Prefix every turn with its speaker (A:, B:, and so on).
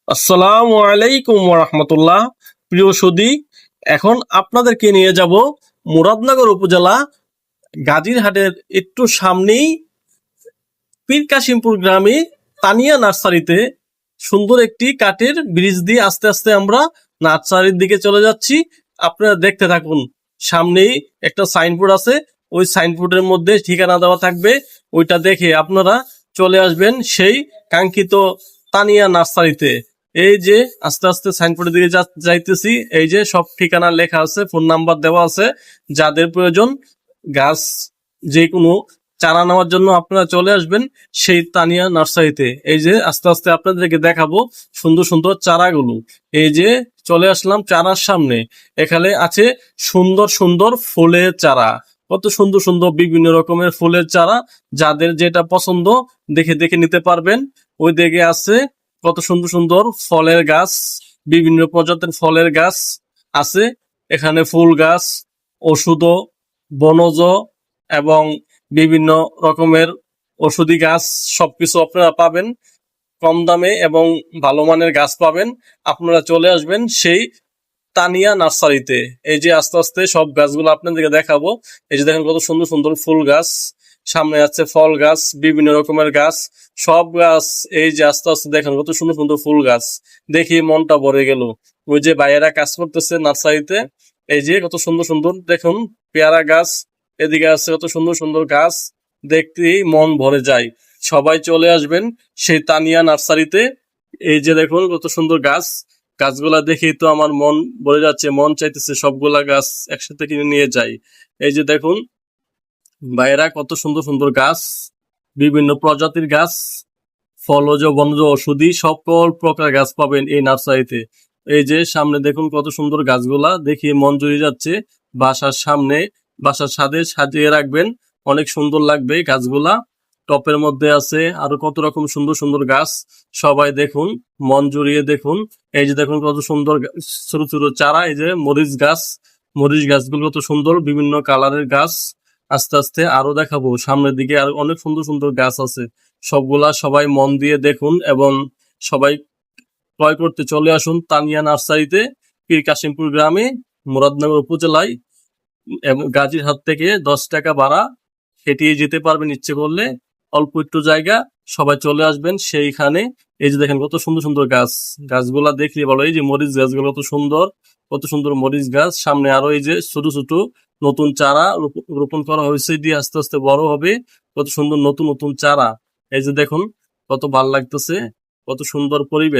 A: আসসালামু আলাইকুম রহমতুল্লাহ। প্রিয় সুদী, এখন আপনাদেরকে নিয়ে যাব মুরাদনগর উপজেলা গাজীরহাটের একটু সামনেই পীর কাশিমপুর গ্রামে তানিয়া নার্সারিতে সুন্দর একটি কাঠের ব্রিজ দিয়ে আস্তে আস্তে আমরা নার্সারির দিকে চলে যাচ্ছি। আপনারা দেখতে থাকুন। সামনেই একটা সাইনবোর্ড আছে, ওই সাইনবোর্ডের মধ্যে ঠিকানা দেওয়া থাকবে, ওইটা দেখে আপনারা চলে আসবেন সেই কাঙ্ক্ষিত তানিয়া নার্সারিতে। এই যে আস্তে আস্তে সাইনবোর্ডের দিকে যাইতেছি, এই যে সব ঠিকানা লেখা আছে, ফোন নাম্বার দেওয়া আছে। যাদের প্রয়োজন গাছ যে কোনো চারা নেওয়ার জন্য আপনারা চলে আসবেন সেই তানিয়া নার্সারিতে। এই যে আস্তে আস্তে আপনাদেরকে দেখাবো সুন্দর সুন্দর চারাগুলো। এই যে চলে আসলাম চারার সামনে। এখানে আছে সুন্দর সুন্দর ফুলের চারা, কত সুন্দর সুন্দর বিভিন্ন রকমের ফুলের চারা। যাদের যেটা পছন্দ দেখে দেখে নিতে পারবেন। ওই দিকে আছে কত সুন্দর সুন্দর ফলের গাছ, বিভিন্ন প্রজাতির ফলের গাছ আছে। এখানে ফুল গাছ, ওষুধ, বনজ এবং বিভিন্ন রকমের ওষুধি গাছ সবকিছু আপনারা পাবেন কম দামে এবং ভালো মানের গাছ পাবেন। আপনারা চলে আসবেন সেই তানিয়া নার্সারিতে। এই যে আস্তে আস্তে সব গাছগুলো আপনাদেরকে দেখাবো। এই যে দেখেন কত সুন্দর সুন্দর ফুল গাছ, সামনে আছে ফল গাছ, বিভিন্ন রকমের গাছ, সব গাছ। এই যে আস্তে আস্তে দেখেন কত সুন্দর সুন্দর ফুল গাছ, দেখি মনটা ভরে গেল। ওই যে ভাইয়েরা কাজ করতেছে নার্সারিতে, এই যে কত সুন্দর সুন্দর দেখুন পেয়ারা গাছ, এদিকে আছে কত সুন্দর সুন্দর গাছ, দেখতেই মন ভরে যায়। সবাই চলে আসবেন সেই তানিয়া নার্সারিতে। এই যে দেখুন কত সুন্দর গাছ, গাছগুলা দেখেই তো আমার মন ভরে যাচ্ছে, মন চাইতেছে সবগুলা গাছ একসাথে কিনে নিয়ে যাই। এই যে দেখুন ভাইয়েরা কত সুন্দর সুন্দর গাছ, বিভিন্ন প্রজাতির গাছ, ফলজ বনজ ঔষধি সকল প্রকার গাছ পাবেন এই নার্সারিতে। এই যে সামনে দেখুন কত সুন্দর গাছগুলা, দেখি মন জুড়িয়ে যাচ্ছে। বাসার সামনে, বাসার ছাদে সাজিয়ে রাখবেন, অনেক সুন্দর লাগবে গাছগুলা। টপের মধ্যে আছে আরো কত রকম সুন্দর সুন্দর গাছ। সবাই দেখুন, মন জুড়িয়ে দেখুন। এই যে দেখুন কত সুন্দর ছোট ছোট চারা, এই যে মরিচ গাছ, মরিচ গাছগুলো কত সুন্দর বিভিন্ন কালারের গাছ। আস্তে আস্তে আরো দেখাবো, সামনের দিকে আরো অনেক সুন্দর সুন্দর গাছ আছে। সবগুলা সবাই মন দিয়ে দেখুন এবং সবাই ক্রয় করতে চলে আসুন তানিয়া নার্সারিতে, পীর কাশিমপুর গ্রামে, মুরাদনগর উপজেলায়। এবং গাজীরহাট থেকে 10 টাকা ভাড়া, হেঁটিয়ে যেতে পারবেন ইচ্ছে করলে, অল্প একটু জায়গা। সবাই চলে আসবেন সেইখানে। এই যে দেখেন কত সুন্দর সুন্দর গাছ, গাছগুলা দেখলে বলো। এই যে মরিচ গাছগুলো কত সুন্দর, কত সুন্দর মরিচ গাছ। সামনে আরো এই যে ছোট ছোট নতুন চারা রোপণ করা হয়েছে, দিয়ে আস্তে আস্তে বড় হবে। কত সুন্দর নতুন নতুন চারা। এই যে দেখুন কত ভাল লাগতেছে, কত সুন্দর পরিবেশ।